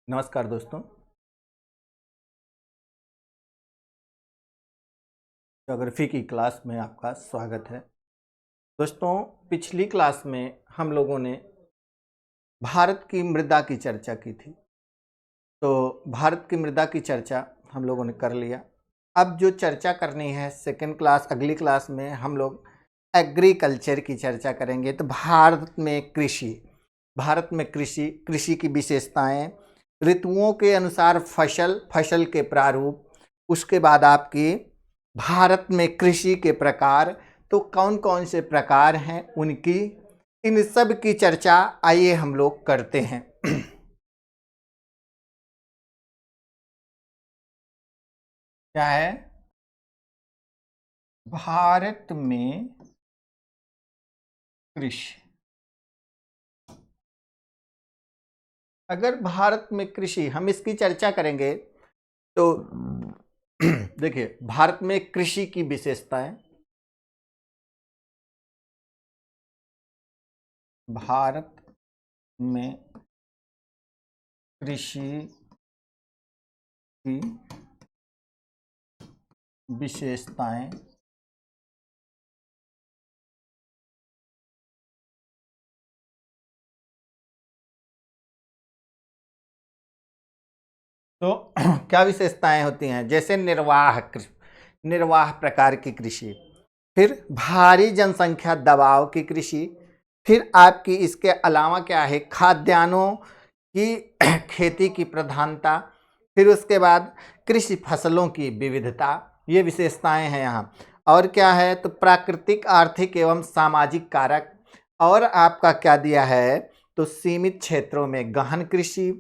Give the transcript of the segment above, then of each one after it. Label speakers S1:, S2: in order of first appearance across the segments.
S1: नमस्कार दोस्तों। ज्योग्राफी की क्लास में आपका स्वागत है। दोस्तों, पिछली क्लास में हम लोगों ने भारत की मृदा की चर्चा की थी। तो भारत की मृदा की चर्चा हम लोगों ने कर लिया। अब जो चर्चा करनी है सेकंड क्लास, अगली क्लास में हम लोग एग्रीकल्चर की चर्चा करेंगे। तो भारत में कृषि की विशेषताएं, ऋतुओं के अनुसार फसल के प्रारूप, उसके बाद आपकी भारत में कृषि के प्रकार, तो कौन कौन से प्रकार हैं उनकी, इन सब की चर्चा आइए हम लोग करते हैं। क्या है भारत में कृषि? अगर भारत में कृषि हम इसकी चर्चा करेंगे तो देखिए, भारत में कृषि की विशेषताएं, भारत में कृषि की विशेषताएं, तो क्या विशेषताएं होती हैं? जैसे निर्वाह प्रकार की कृषि, फिर भारी जनसंख्या दबाव की कृषि, फिर आपकी इसके अलावा क्या है, खाद्यान्नों की खेती की प्रधानता, फिर उसके बाद कृषि फसलों की विविधता, ये विशेषताएं हैं यहाँ। और क्या है, तो प्राकृतिक, आर्थिक एवं सामाजिक कारक, और आपका क्या दिया है, तो सीमित क्षेत्रों में गहन कृषि,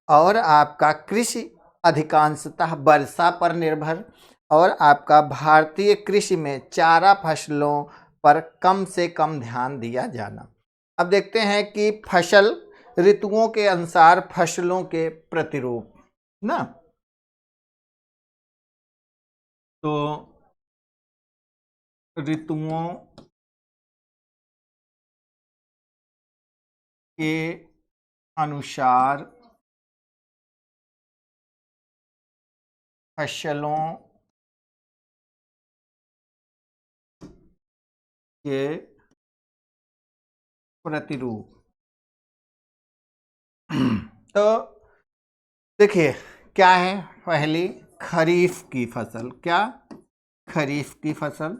S1: और आपका कृषि अधिकांशतः वर्षा पर निर्भर, और आपका भारतीय कृषि में चारा फसलों पर कम से कम ध्यान दिया जाना। अब देखते हैं कि फसल ऋतुओं के अनुसार फसलों के प्रतिरूप ना, तो ऋतुओं के अनुसार फसलों के प्रतिरूप। तो देखिए, क्या है, पहली खरीफ की फसल। क्या? खरीफ की फसल।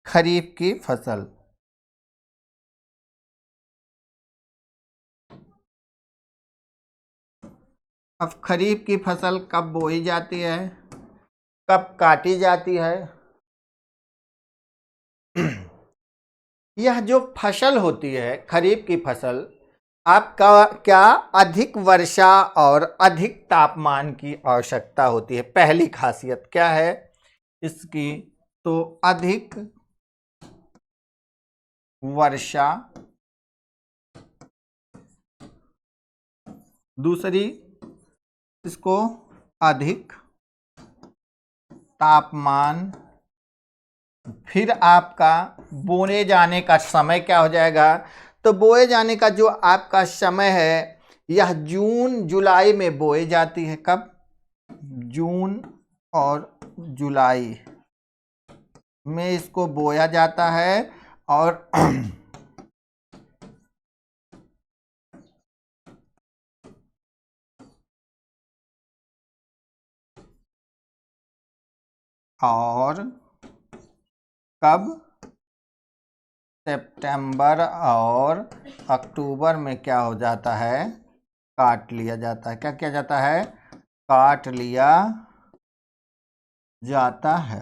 S1: खरीफ की फसल अब खरीफ की फसल कब बोई जाती है, कब काटी जाती है? यह जो फसल होती है खरीफ की फसल, आपका क्या अधिक वर्षा और अधिक तापमान की आवश्यकता होती है। पहली खासियत क्या है इसकी, तो अधिक वर्षा, दूसरी इसको अधिक तापमान, फिर आपका बोने जाने का समय क्या हो जाएगा, तो बोए जाने का जो आपका समय है, यह जून जुलाई में बोई जाती है। कब? जून और जुलाई में इसको बोया जाता है। और और कब? सितंबर और अक्टूबर में क्या हो जाता है, काट लिया जाता है। क्या किया जाता है? काट लिया जाता है।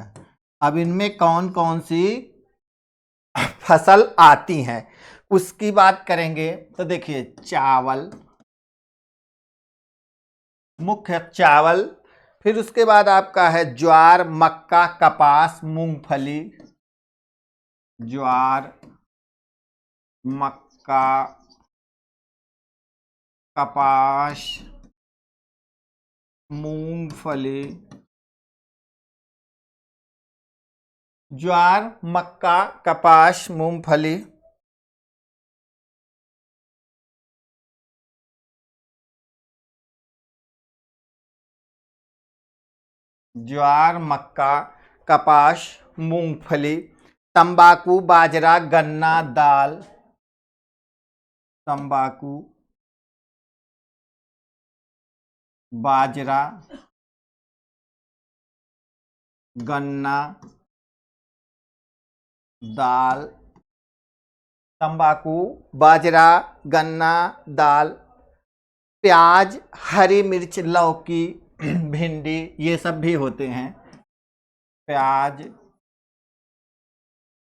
S1: अब इनमें कौन कौन सी फसल आती हैं उसकी बात करेंगे। तो देखिए, चावल, मुख्य चावल, फिर उसके बाद आपका है ज्वार, मक्का, कपास, मूंगफली। ज्वार, मक्का, कपास, मूंगफली। ज्वार, मक्का, कपास, मूंगफली। ज्वार, मक्का, कपास, मूंगफली, तंबाकू, बाजरा, गन्ना, दाल, तंबाकू, बाजरा, गन्ना, दाल, तंबाकू, बाजरा, गन्ना, दाल, प्याज, हरी मिर्च, लौकी, भिंडी, ये सब भी होते हैं। प्याज,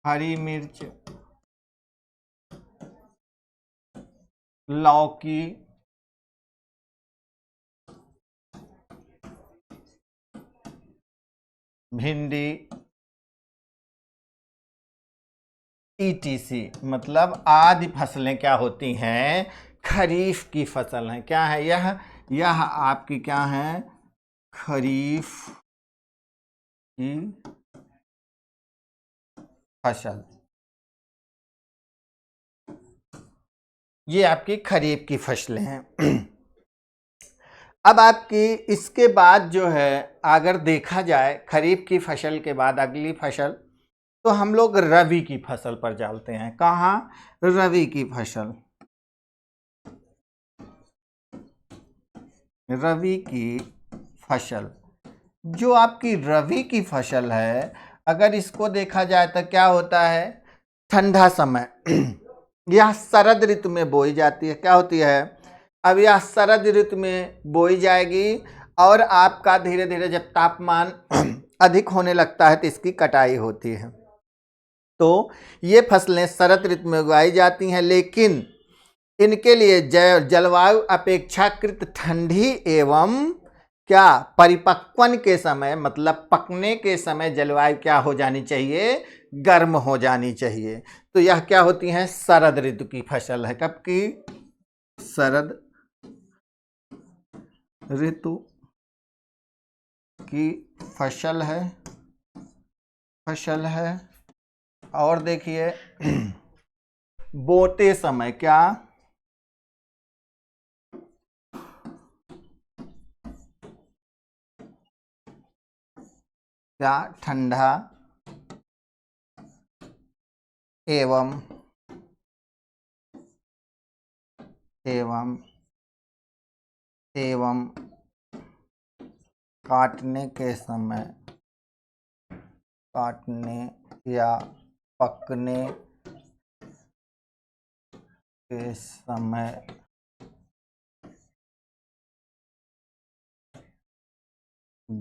S1: हरी मिर्च, लौकी, भिंडी, ETC, मतलब आदि फसलें क्या होती हैं, खरीफ की फसल हैं। क्या है यह आपकी क्या है, खरीफ की फसल। ये आपकी खरीफ की फसलें हैं। अब आपकी इसके बाद जो है, अगर देखा जाए खरीफ की फसल के बाद अगली फसल, तो हम लोग रबी की फसल पर चलते हैं। कहाँ, रबी की फसल। रबी की फसल, जो आपकी रबी की फसल है, अगर इसको देखा जाए तो क्या होता है, ठंडा समय यह शरद ऋतु में बोई जाती है। क्या होती है, अब यह शरद ऋतु में बोई जाएगी और आपका धीरे धीरे जब तापमान अधिक होने लगता है तो इसकी कटाई होती है। तो ये फसलें शरद ऋतु में उगाई जाती हैं, लेकिन इनके लिए जलवायु अपेक्षाकृत ठंडी एवं क्या, परिपक्वन के समय, मतलब पकने के समय जलवायु क्या हो जानी चाहिए, गर्म हो जानी चाहिए। तो यह क्या होती हैं, शरद ऋतु की फसल है। कब की, शरद ऋतु की फसल है। और देखिए बोते समय क्या, ठंडा एवं काटने या पकने के समय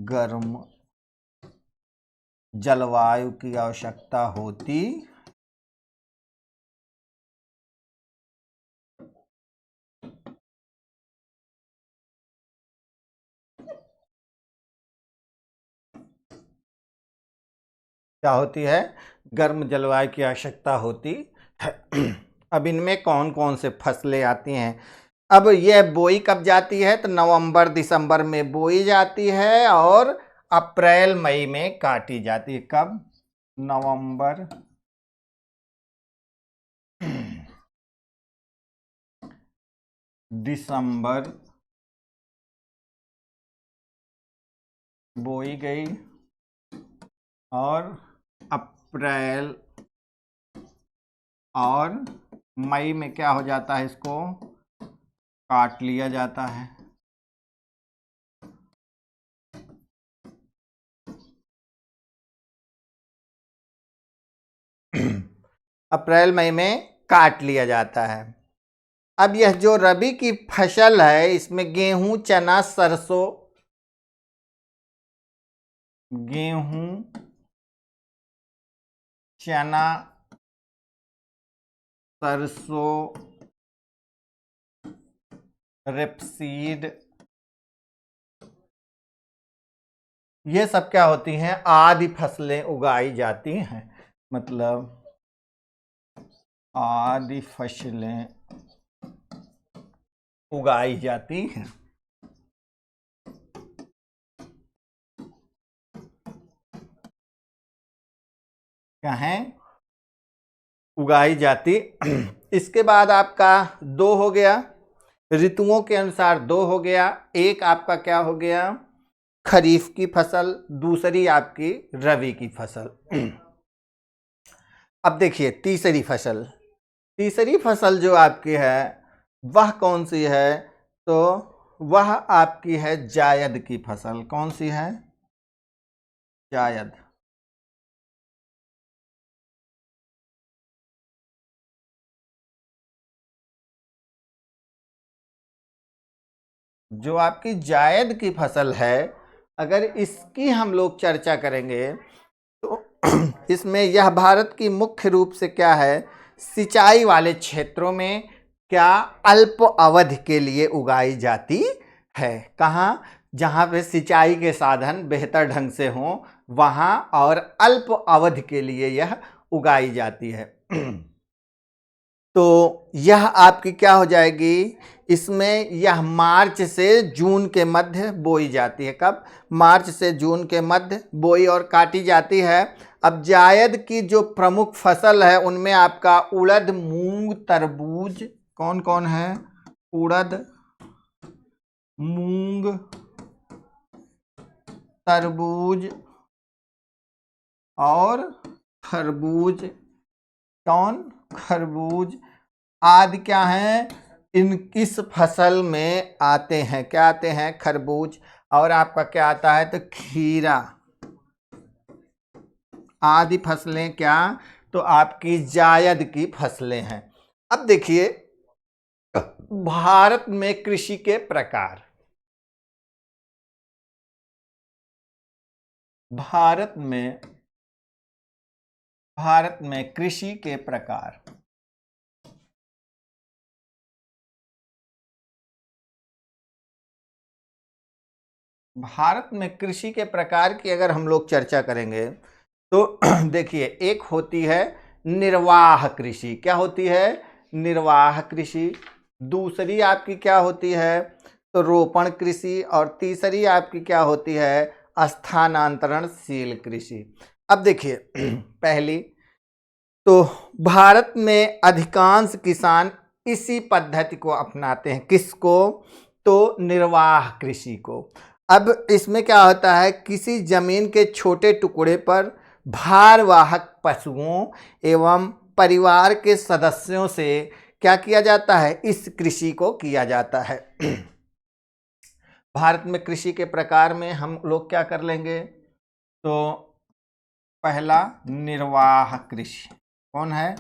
S1: गर्म जलवायु की आवश्यकता होती है, गर्म जलवायु की आवश्यकता होती है। अब इनमें कौन कौन से फसलें आती हैं। अब यह बोई कब जाती है, तो नवंबर दिसंबर में बोई जाती है और अप्रैल मई में काटी जाती है। कब, नवंबर दिसंबर बोई गई और अप्रैल और मई में क्या हो जाता है, इसको काट लिया जाता है। अप्रैल मई में काट लिया जाता है। अब यह जो रबी की फसल है, इसमें गेहूं, चना, सरसों, चना, सरसों, रेपसीड, ये सब क्या होती हैं, आदि फसलें उगाई जाती हैं। मतलब आदि फसलें उगाई जाती हैं। क्या है, उगाई जाती। इसके बाद आपका दो हो गया, ऋतुओं के अनुसार दो हो गया। एक आपका क्या हो गया, खरीफ की फसल, दूसरी आपकी रबी की फसल। अब देखिए तीसरी फसल जो आपकी है वह कौन सी है, तो वह आपकी है जायद की फसल। कौन सी है? जायद। जो आपकी जायद की फसल है, अगर इसकी हम लोग चर्चा करेंगे तो इसमें यह भारत की मुख्य रूप से क्या है, सिंचाई वाले क्षेत्रों में क्या अल्प अवधि के लिए उगाई जाती है। कहाँ? जहाँ पे सिंचाई के साधन बेहतर ढंग से हों वहाँ, और अल्प अवधि के लिए यह उगाई जाती है। तो यह आपकी क्या हो जाएगी, इसमें यह मार्च से जून के मध्य बोई जाती है। कब? मार्च से जून के मध्य बोई और काटी जाती है। अब जायद की जो प्रमुख फसल है उनमें आपका उड़द, मूंग, तरबूज, कौन कौन है? उड़द, मूंग, तरबूज और खरबूज। कौन? खरबूज आदि क्या हैं, इस फसल में आते हैं। क्या आते हैं? खरबूज। और आपका क्या आता है, तो खीरा आदि फसलें क्या, तो आपकी जायद की फसलें हैं। अब देखिए भारत में कृषि के प्रकार। भारत में कृषि के प्रकार। भारत में कृषि के प्रकार की अगर हम लोग चर्चा करेंगे तो देखिए, एक होती है निर्वाह कृषि। क्या होती है? निर्वाह कृषि। दूसरी आपकी क्या होती है, तो रोपण कृषि। और तीसरी आपकी क्या होती है, स्थानांतरणशील कृषि। अब देखिए पहली, तो भारत में अधिकांश किसान इसी पद्धति को अपनाते हैं। किसको? तो निर्वाह कृषि को। अब इसमें क्या होता है, किसी जमीन के छोटे टुकड़े पर भारवाहक पशुओं एवं परिवार के सदस्यों से क्या किया जाता है, इस कृषि को किया जाता है। भारत में कृषि के प्रकार में हम लोग क्या कर लेंगे, तो पहला निर्वाह कृषि। कौन है?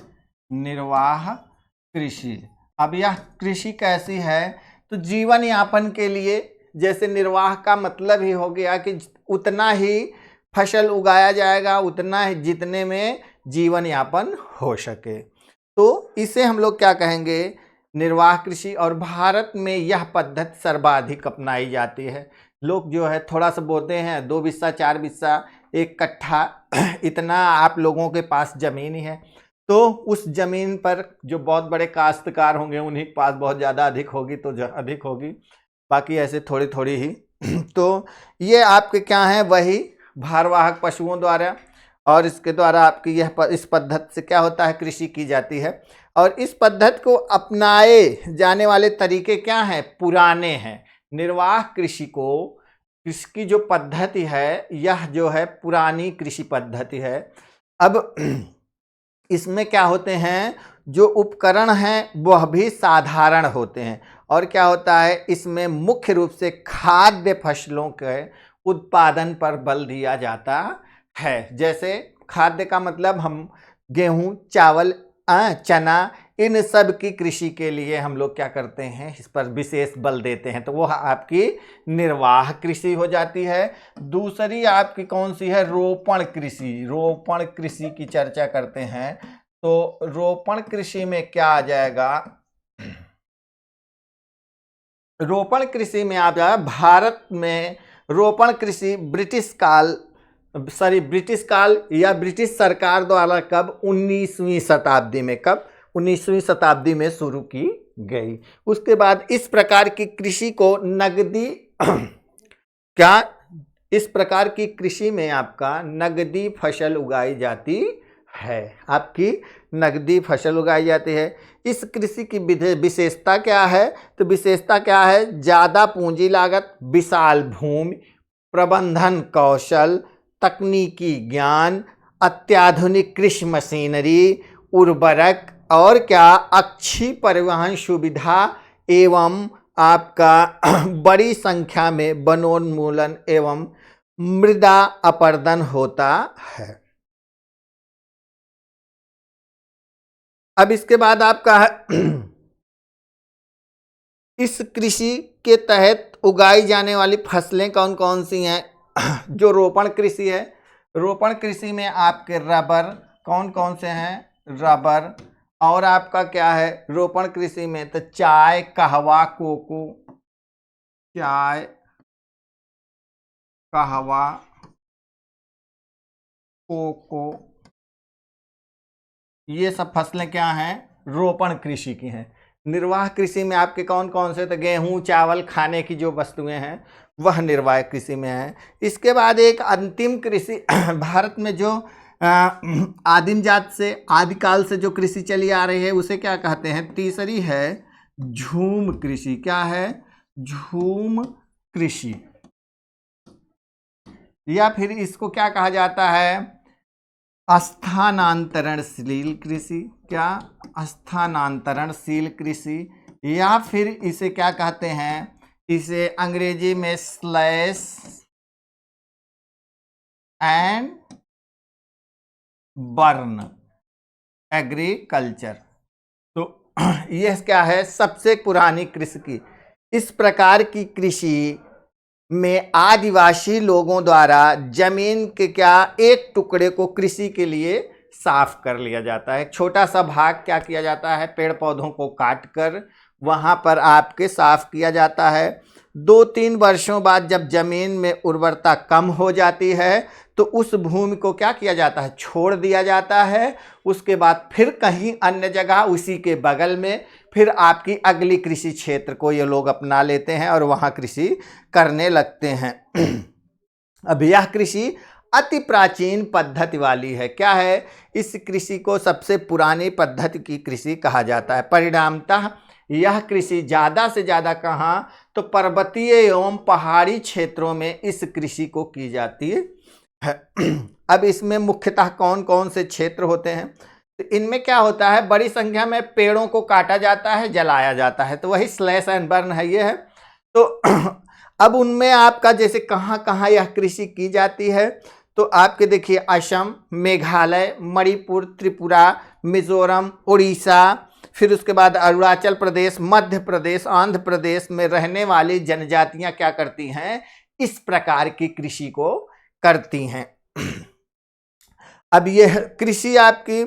S1: निर्वाह कृषि। अब यह कृषि कैसी है, तो जीवन यापन के लिए, जैसे निर्वाह का मतलब ही हो गया कि उतना ही फसल उगाया जाएगा, उतना ही जितने में जीवन यापन हो सके, तो इसे हम लोग क्या कहेंगे, निर्वाह कृषि। और भारत में यह पद्धति सर्वाधिक अपनाई जाती है। लोग जो है थोड़ा सा बोते हैं, 2 बिस्सा 4 बिस्सा 1 कट्ठा इतना आप लोगों के पास ज़मीन ही है, तो उस ज़मीन पर जो बहुत बड़े काश्तकार होंगे उन्हीं के पास बहुत ज़्यादा अधिक होगी तो अधिक होगी, बाकी ऐसे थोड़ी थोड़ी ही। तो ये आपके क्या हैं, वही भारवाहक पशुओं द्वारा, और इसके द्वारा आपकी इस पद्धति से क्या होता है, कृषि की जाती है। और इस पद्धति को अपनाए जाने वाले तरीके क्या हैं, पुराने हैं। निर्वाह कृषि को, इसकी जो पद्धति है यह जो है पुरानी कृषि पद्धति है। अब इसमें क्या होते हैं, जो उपकरण हैं वह भी साधारण होते हैं। और क्या होता है, इसमें मुख्य रूप से खाद्य फसलों के उत्पादन पर बल दिया जाता है। जैसे खाद्य का मतलब हम गेहूं, चावल, चना, इन सब की कृषि के लिए हम लोग क्या करते हैं, इस पर विशेष बल देते हैं, तो वह आपकी निर्वाह कृषि हो जाती है। दूसरी आपकी कौन सी है, रोपण कृषि। रोपण कृषि की चर्चा करते हैं, तो रोपण कृषि में क्या आ जाएगा, रोपण कृषि में आ जाएगा, भारत में रोपण कृषि ब्रिटिश काल या ब्रिटिश सरकार द्वारा कब, 19वीं शताब्दी में, कब, 19वीं शताब्दी में शुरू की गई। उसके बाद इस प्रकार की कृषि को नगदी क्या, इस प्रकार की कृषि में आपका नगदी फसल उगाई जाती है। आपकी नगदी फसल उगाई जाती है। इस कृषि की विशेषता क्या है, तो विशेषता क्या है, ज़्यादा पूंजी लागत, विशाल भूमि, प्रबंधन कौशल, तकनीकी ज्ञान, अत्याधुनिक कृषि मशीनरी, उर्वरक और क्या अच्छी परिवहन सुविधा एवं आपका बड़ी संख्या में वनोन्मूलन एवं मृदा अपरदन होता है। अब इसके बाद आपका इस कृषि के तहत उगाई जाने वाली फसलें कौन कौन सी हैं? जो रोपण कृषि है, रोपण कृषि में आपके रबर कौन कौन से हैं? रबर। और आपका क्या है रोपण कृषि में? तो चाय, कहवा, कोको, चाय, कहवा, कोको, ये सब फसलें क्या हैं? रोपण कृषि की हैं। निर्वाह कृषि में आपके कौन कौन से? तो गेहूं, चावल, खाने की जो वस्तुएं हैं वह निर्वाह कृषि में है। इसके बाद एक अंतिम कृषि भारत में जो आदिम जात से आदिकाल से जो कृषि चली आ रही है उसे क्या कहते हैं? तीसरी है झूम कृषि। क्या है? झूम कृषि। या फिर इसको क्या कहा जाता है? स्थानांतरणशील कृषि। क्या? स्थानांतरणशील कृषि। या फिर इसे क्या कहते हैं? इसे अंग्रेजी में स्लैश एंड बर्न एग्रीकल्चर। तो यह क्या है? सबसे पुरानी कृषि की। इस प्रकार की कृषि में आदिवासी लोगों द्वारा जमीन के क्या एक टुकड़े को कृषि के लिए साफ कर लिया जाता है। एक छोटा सा भाग क्या किया जाता है? पेड़ पौधों को काट कर वहां पर आपके साफ किया जाता है। 2-3 वर्षों बाद जब जमीन में उर्वरता कम हो जाती है तो उस भूमि को क्या किया जाता है? छोड़ दिया जाता है। उसके बाद फिर कहीं अन्य जगह उसी के बगल में फिर आपकी अगली कृषि क्षेत्र को ये लोग अपना लेते हैं और वहाँ कृषि करने लगते हैं। अब यह कृषि अति प्राचीन पद्धति वाली है। क्या है? इस कृषि को सबसे पुरानी पद्धति की कृषि कहा जाता है। परिणामतः यह कृषि ज़्यादा से ज़्यादा कहाँ? तो पर्वतीय एवं पहाड़ी क्षेत्रों में इस कृषि को की जाती है। अब इसमें मुख्यतः कौन कौन से क्षेत्र होते हैं? तो इनमें क्या होता है? बड़ी संख्या में पेड़ों को काटा जाता है, जलाया जाता है, तो वही स्लैश एंड बर्न है, ये है। तो अब उनमें आपका जैसे कहाँ कहाँ यह कृषि की जाती है? तो आपके देखिए असम, मेघालय, मणिपुर, त्रिपुरा, मिजोरम, उड़ीसा, फिर उसके बाद अरुणाचल प्रदेश, मध्य प्रदेश, आंध्र प्रदेश में रहने वाली जनजातियां क्या करती हैं? इस प्रकार की कृषि को करती हैं। अब यह कृषि आपकी,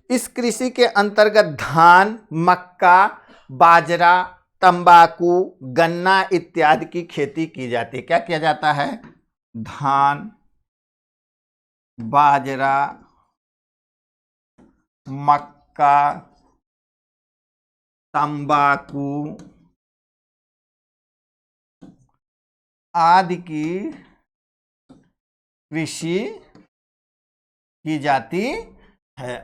S1: इस कृषि के अंतर्गत धान, मक्का, बाजरा, तंबाकू, गन्ना इत्यादि की खेती की जाती है। क्या किया जाता है? धान, बाजरा, मक्का, तंबाकू आदि की कृषि की जाती है।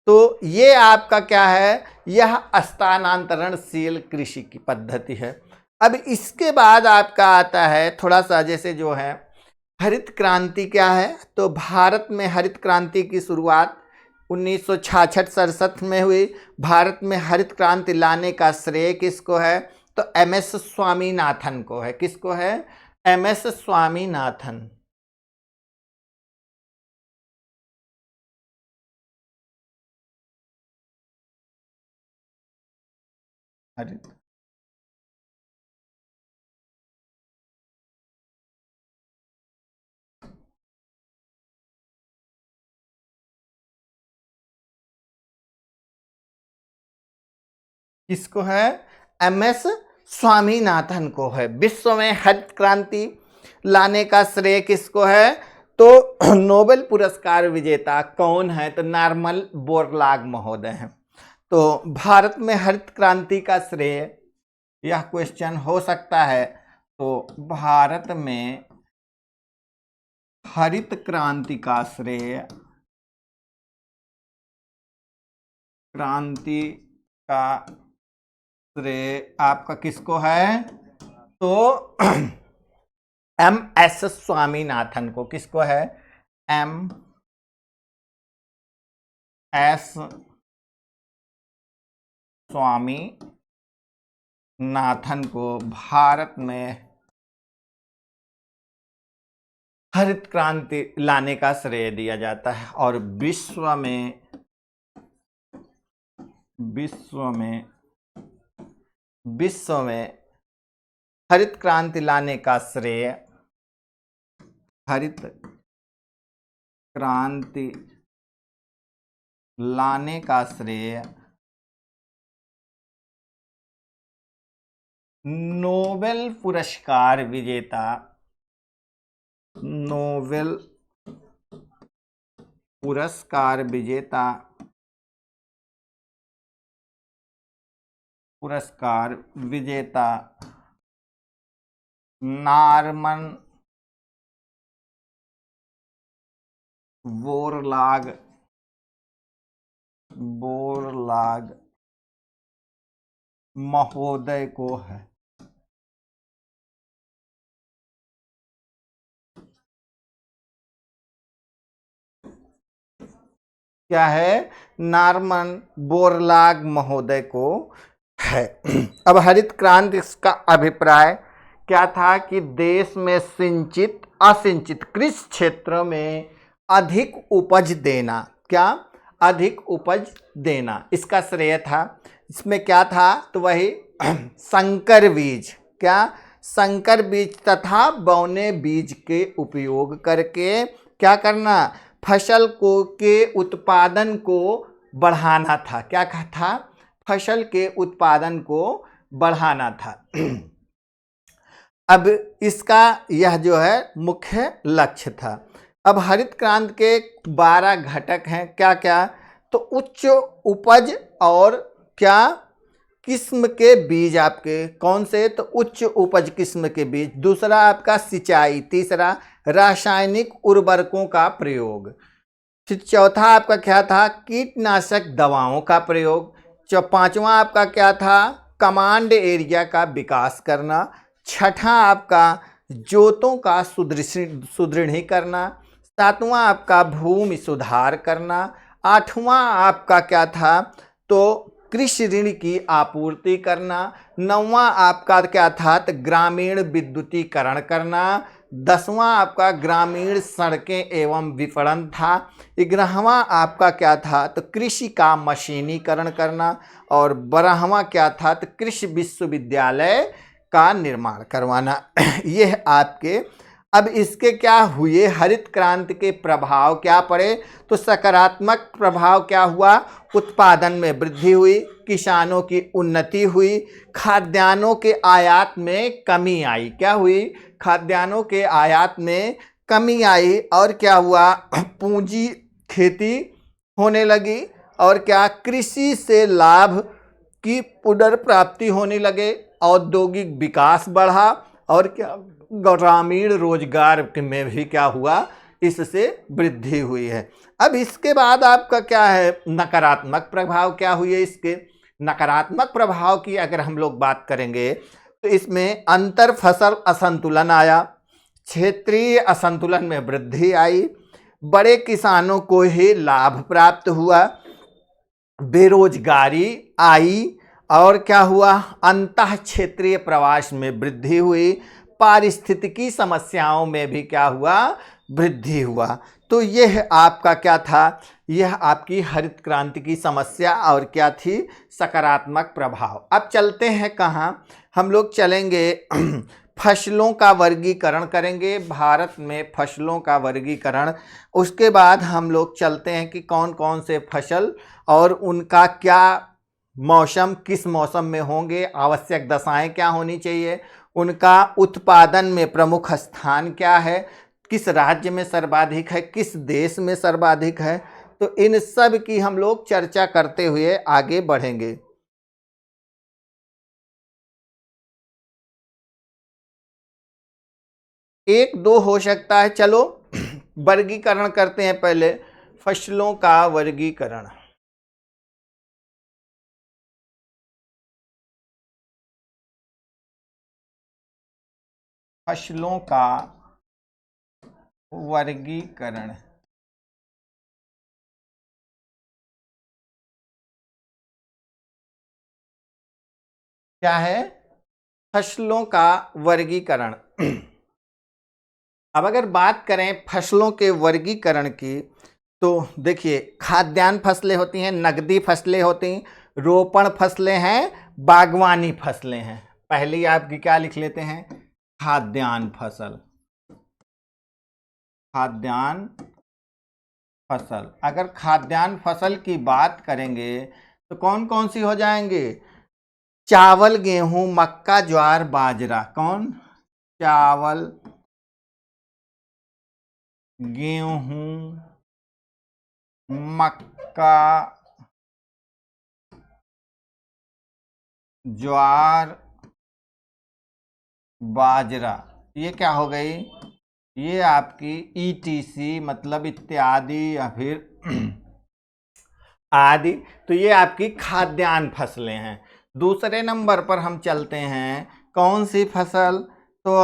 S1: तो ये आपका क्या है? यह स्थानांतरणशील कृषि की पद्धति है। अब इसके बाद आपका आता है थोड़ा सा जैसे जो है हरित क्रांति। क्या है? तो भारत में हरित क्रांति की शुरुआत 1966-67 में हुई। भारत में हरित क्रांति लाने का श्रेय किसको है? तो एमएस स्वामीनाथन को है। किसको है? एमएस स्वामीनाथन। हरित किसको है? एमएस स्वामीनाथन को है। विश्व में हरित क्रांति लाने का श्रेय किसको है? तो नोबेल पुरस्कार विजेता कौन है? तो नॉर्मन बोरलॉग महोदय हैं। तो भारत में हरित क्रांति का श्रेय, यह क्वेश्चन हो सकता है। तो भारत में हरित क्रांति का श्रेय, क्रांति का श्रेय आपका किसको है? तो एम एस स्वामीनाथन को, किसको है, एम एस स्वामीनाथन को भारत में हरित क्रांति लाने का श्रेय दिया जाता है। और विश्व में हरित क्रांति लाने का श्रेय, हरित क्रांति लाने का श्रेय नोबेल पुरस्कार विजेता, नोबेल पुरस्कार विजेता नॉर्मन बोरलाग महोदय को है। क्या है, नॉर्मन बोरलाग महोदय को है। अब हरित क्रांति का अभिप्राय क्या था कि देश में सिंचित असिंचित कृषि क्षेत्र में अधिक उपज देना, क्या, अधिक उपज देना, इसका श्रेय था। इसमें क्या था, तो वही संकर बीज, क्या, संकर बीज तथा बौने बीज के उपयोग करके क्या करना, फसल को के उत्पादन को बढ़ाना था। क्या था, फसल के उत्पादन को बढ़ाना था। अब इसका यह जो है मुख्य लक्ष्य था। अब हरित क्रांति के 12 घटक हैं, क्या क्या, तो उच्च उपज और क्या किस्म के बीज, आपके कौन से, तो उच्च उपज किस्म के बीज, दूसरा आपका सिंचाई, तीसरा रासायनिक उर्वरकों का प्रयोग, फिर चौथा आपका क्या था, कीटनाशक दवाओं का प्रयोग, पांचवा आपका क्या था, कमांड एरिया का विकास करना, छठा आपका जोतों का सुदृढ़ीकरण, सातवां आपका भूमि सुधार करना, आठवां आपका क्या था, तो कृषि ऋण की आपूर्ति करना, नौवां आपका क्या था, तो ग्रामीण विद्युतीकरण करना, 10वां आपका ग्रामीण सड़कें एवं विपणन था, 11वां आपका क्या था, तो कृषि का मशीनीकरण करना, और 12वां क्या था, तो कृषि विश्वविद्यालय का निर्माण करवाना। यह आपके, अब इसके क्या हुए, हरित क्रांति के प्रभाव क्या पड़े, तो सकारात्मक प्रभाव क्या हुआ, उत्पादन में वृद्धि हुई, किसानों की उन्नति हुई, खाद्यान्नों के आयात में कमी आई, क्या हुई, खाद्यान्नों के आयात में कमी आई, और क्या हुआ, पूंजी खेती होने लगी, और क्या, कृषि से लाभ की पुनर्प्राप्ति होने लगे, औद्योगिक विकास बढ़ा, और क्या, ग्रामीण रोजगार में भी क्या हुआ, इससे वृद्धि हुई है। अब इसके बाद आपका क्या है, नकारात्मक प्रभाव क्या हुए इसके, नकारात्मक प्रभाव की अगर हम लोग बात करेंगे तो इसमें अंतर फसल असंतुलन आया, क्षेत्रीय असंतुलन में वृद्धि आई, बड़े किसानों को ही लाभ प्राप्त हुआ, बेरोजगारी आई, और क्या हुआ, अंतः क्षेत्रीय प्रवास में वृद्धि हुई, पारिस्थितिकी समस्याओं में भी क्या हुआ, वृद्धि हुआ। तो यह आपका क्या था, यह आपकी हरित क्रांति की समस्या और क्या थी, सकारात्मक प्रभाव। अब चलते हैं कहाँ, हम लोग चलेंगे फसलों का वर्गीकरण करेंगे, भारत में फसलों का वर्गीकरण। उसके बाद हम लोग चलते हैं कि कौन कौन से फसल और उनका क्या मौसम, किस मौसम में होंगे, आवश्यक दशाएं क्या होनी चाहिए, उनका उत्पादन में प्रमुख स्थान क्या है, किस राज्य में सर्वाधिक है, किस देश में सर्वाधिक है। तो इन सब की हम लोग चर्चा करते हुए आगे बढ़ेंगे। एक दो हो सकता है, चलो वर्गीकरण करते हैं पहले, फसलों का वर्गीकरण। फसलों का वर्गीकरण। क्या है? फसलों का वर्गीकरण। अब अगर बात करें फसलों के वर्गीकरण की, तो देखिए खाद्यान्न फसलें होती हैं, नकदी फसलें होती हैं, रोपण फसलें हैं, बागवानी फसलें हैं। पहली आपकी क्या लिख लेते हैं? खाद्यान्न फसल। खाद्यान्न फसल। अगर खाद्यान्न फसल की बात करेंगे तो कौन कौन सी हो जाएंगे? चावल, गेहूं, मक्का, ज्वार, बाजरा। कौन? चावल, गेहूं, मक्का, ज्वार, बाजरा। ये क्या हो गई? ये आपकी ETC मतलब इत्यादि या फिर आदि। तो ये आपकी खाद्यान्न फसलें हैं। दूसरे नंबर पर हम चलते हैं, कौन सी फसल? तो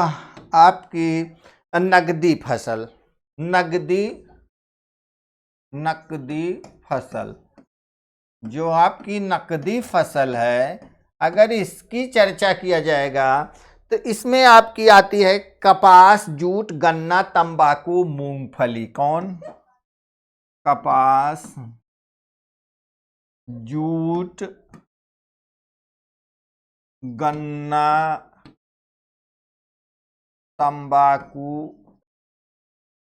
S1: आपकी नकदी फसल। नकदी फसल। जो आपकी नकदी फसल है, अगर इसकी चर्चा किया जाएगा तो इसमें आपकी आती है कपास, जूट, गन्ना, तंबाकू, मूंगफली। कौन? कपास, जूट, गन्ना, तंबाकू,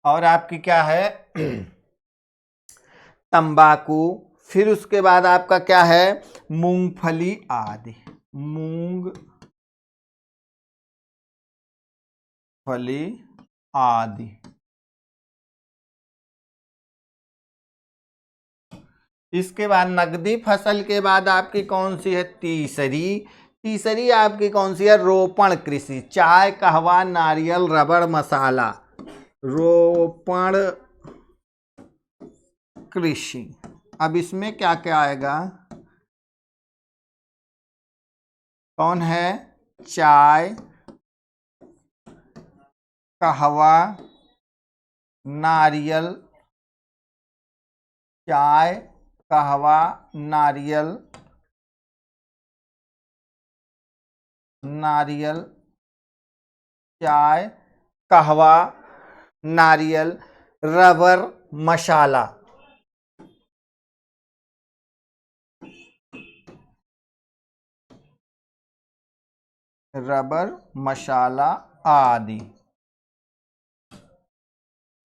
S1: और आपकी क्या है? तंबाकू। फिर उसके बाद आपका क्या है? मूंगफली आदि। मूंगफली आदि। इसके बाद नकदी फसल के बाद आपकी कौन सी है? तीसरी आपकी कौन सी है? रोपण कृषि। चाय, कहवा, नारियल, रबड़, मसाला। रोपण कृषि। अब इसमें क्या क्या आएगा? कौन है? चाय, कहवा, नारियल। चाय, कहवा, नारियल, चाय, कहवा, नारियल, रबर, मसाला। रबर, मसाला आदि।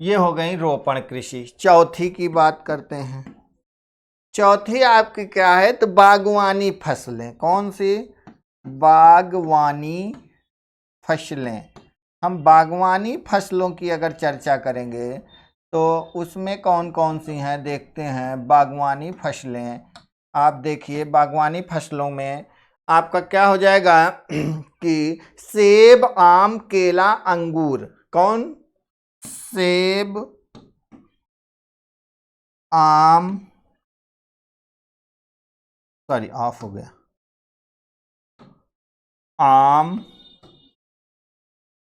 S1: ये हो गई रोपण कृषि। चौथी की बात करते हैं। चौथी आपकी क्या है? तो बागवानी फसलें। कौन सी? बागवानी फसलें। हम बागवानी फसलों की अगर चर्चा करेंगे तो उसमें कौन कौन सी हैं देखते हैं। बागवानी फसलें, आप देखिए बागवानी फसलों में आपका क्या हो जाएगा कि सेब, आम, केला, अंगूर। कौन? सेब, आम, सॉरी ऑफ हो गया। आम,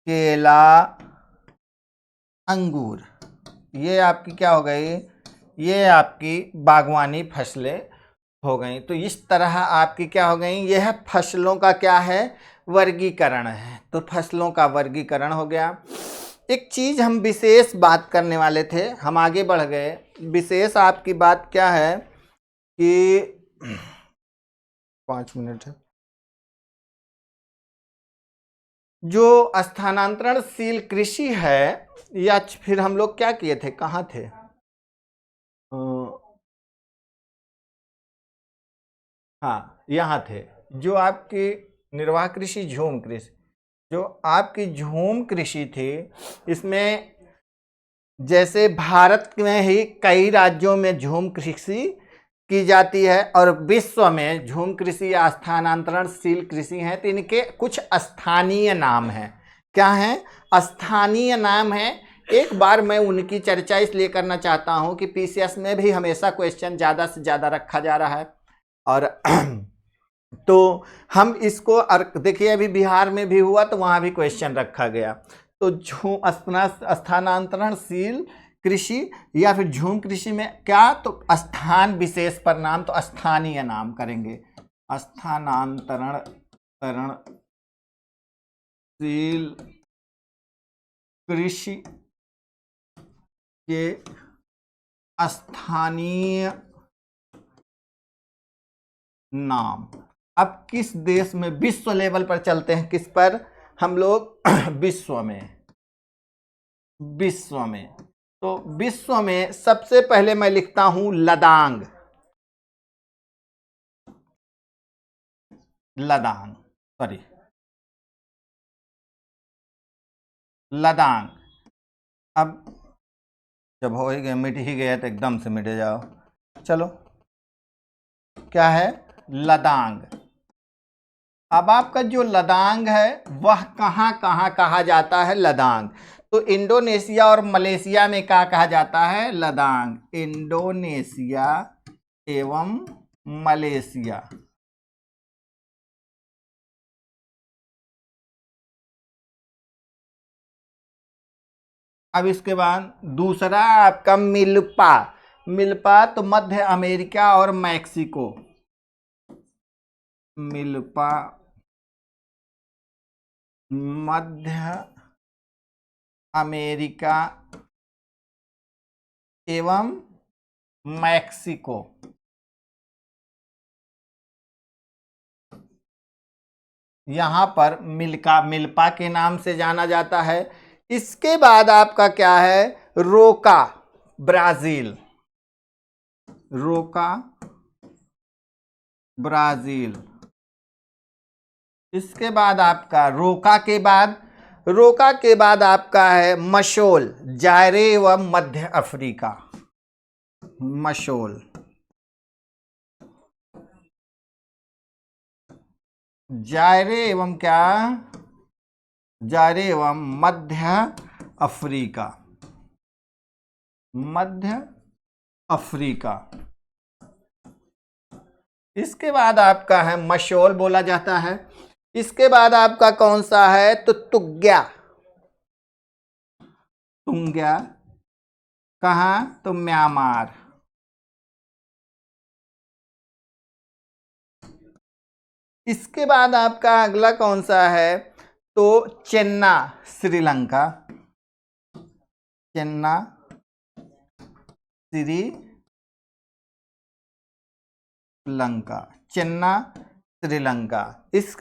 S1: केला, अंगूर। ये आपकी क्या हो गई? ये आपकी बागवानी फसलें हो गई। तो इस तरह आपकी क्या हो गई? यह फसलों का क्या है? वर्गीकरण है। तो फसलों का वर्गीकरण हो गया। एक चीज हम विशेष बात करने वाले थे, हम आगे बढ़ गए। विशेष आपकी बात क्या है कि 5 मिनट है। जो स्थानांतरणशील कृषि है, या फिर हम लोग क्या किए थे, कहाँ थे? हाँ, यहाँ थे। जो आपकी निर्वाह कृषि, झूम कृषि, जो आपकी झूम कृषि थी, इसमें जैसे भारत में ही कई राज्यों में झूम कृषि की जाती है और विश्व में झूम कृषि या स्थानांतरणशील कृषि है। तो इनके कुछ स्थानीय नाम हैं। क्या हैं? स्थानीय नाम हैं। एक बार मैं उनकी चर्चा इसलिए करना चाहता हूं कि PCS में भी हमेशा क्वेश्चन ज़्यादा से ज़्यादा रखा जा रहा है और तो हम इसको देखिए अभी बिहार में भी हुआ तो वहां भी क्वेश्चन रखा गया। तो स्थानांतरणशील कृषि या फिर झूम कृषि में क्या, तो स्थान विशेष पर नाम, तो स्थानीय नाम करेंगे। स्थानांतरणशील कृषि के स्थानीय नाम। अब किस देश में, विश्व लेवल पर चलते हैं, किस पर हम लोग विश्व में। तो विश्व में सबसे पहले मैं लिखता हूं लदांग। लदांग। अब जब हो ही गया, मिट ही गया तो एकदम से मिट जाओ। चलो, क्या है, लदांग। अब आपका जो लदांग है वह कहाँ कहाँ कहा जाता है, लदांग। तो इंडोनेशिया और मलेशिया में क्या कहा जाता है, लदांग। इंडोनेशिया एवं मलेशिया। अब इसके बाद दूसरा आपका मिल्पा। मिल्पा तो मध्य अमेरिका और मैक्सिको। मिल्पा मध्य अमेरिका एवं मैक्सिको। यहां पर मिल्पा के नाम से जाना जाता है। इसके बाद आपका क्या है, रोका, ब्राजील। रोका ब्राजील। इसके बाद आपका रोका के बाद आपका है मशोल, जायरे एवं मध्य अफ्रीका। मशोल, जायरे एवं क्या, जायरे एवं मध्य अफ्रीका। मध्य अफ्रीका। इसके बाद आपका है मशोल बोला जाता है। इसके बाद आपका कौन सा है, तो तुंग्या। तुंग्या कहाँ, तो म्यांमार। इसके बाद आपका अगला कौन सा है, तो चेन्ना, श्रीलंका। चेन्ना श्रीलंका। चेन्ना श्रीलंका। इस